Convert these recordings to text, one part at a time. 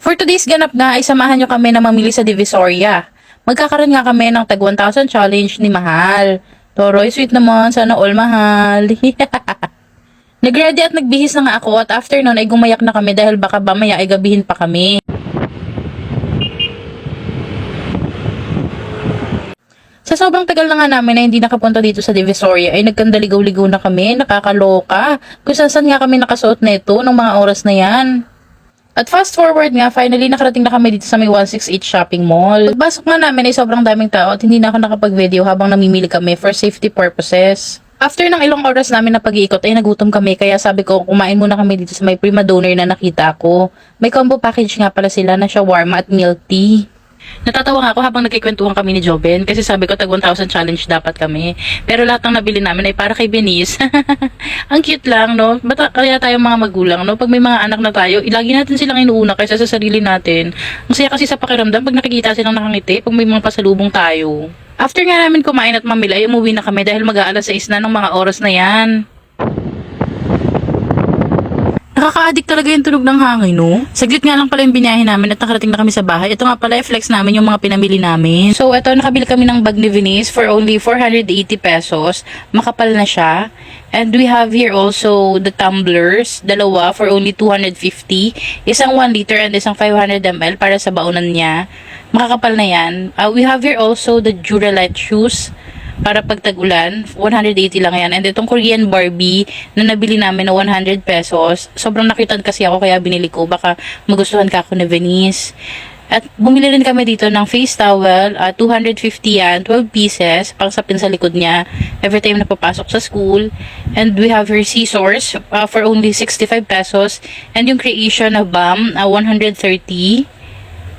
For today's ganap nga ay samahan nyo kami na mamili sa Divisoria. Magkakaroon nga kami ng tag 1,000 challenge ni Mahal. Toroy, sweet naman. Sana all Mahal. Nag-ready at nagbihis na nga ako at after nun ay gumayak na kami dahil baka mamaya ay gabihin pa kami. Sa sobrang tagal na nga namin na hindi nakapunta dito sa Divisoria ay nagkandaligaw-ligaw na kami, nakakaloka. Kung saan nga kami nakasuot na ito ng mga oras na yan. At fast forward nga, finally nakarating na kami dito sa may 168 shopping mall. Pagbasok nga namin ay sobrang daming tao at hindi na ako nakapag-video habang namimili kami for safety purposes. After ng ilang oras namin na pag-iikot ay nagutom kami kaya sabi ko kumain muna kami dito sa may prima donor na nakita ko. May combo package nga pala sila na shawarma at milk tea. Natatawa nga ako habang nagkikwentuhan kami ni Joben kasi sabi ko tag 1,000 challenge dapat kami. Pero lahat ng nabili namin ay para kay Benice. Ang cute lang, no? Ba't kaya tayong mga magulang, no? Pag may mga anak na tayo, ilagi natin silang inuuna kaysa sa sarili natin. Ang saya kasi sa pakiramdam pag nakikita silang nakangiti, pag may mga pasalubong tayo. After nga namin kumain at mamili ay umuwi na kami dahil mag-aalas 6 na ng mga oras na yan. Nakaka-addict talaga yung tunog ng hangin, no? Saglit nga lang pala yung binahe namin at nakarating na kami sa bahay. Ito nga pala, i-flex namin yung mga pinamili namin. So, ito, nakabili kami ng bag ni Venice for only 480 pesos. Makapal na siya. And we have here also the tumblers, dalawa for only 250. Isang 1 liter and isang 500 ml para sa baunan niya. Makakapal na yan. We have here also the Duralite shoes para pag tag-ulan, 180 lang yan. And itong Korean Barbie na nabili namin na 100 pesos, sobrang nakitan kasi ako kaya binili ko. Baka magustuhan ka ako ni Venice. At bumili rin kami dito ng face towel, 250 yan, 12 pieces, pang sapin sa likod niya, every time na papasok sa school. And we have her scissors for only 65 pesos. And yung creation of balm, 130.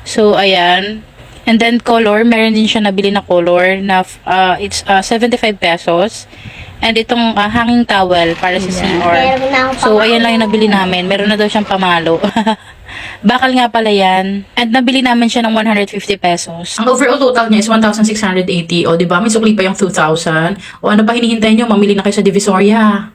So, ayan. And then color, meron din siya nabili na color na it's 75 pesos. And itong hanging towel para sa CR. So, ayan lang yung nabili namin. Meron na daw siyang pamalo. Bakal nga pala yan. And nabili namin siya ng 150 pesos. Ang overall total niya is 1,680. O, diba? May sukli pa yung 2,000. O, ano pa hinihintay nyo? Mamili na kayo sa Divisoria.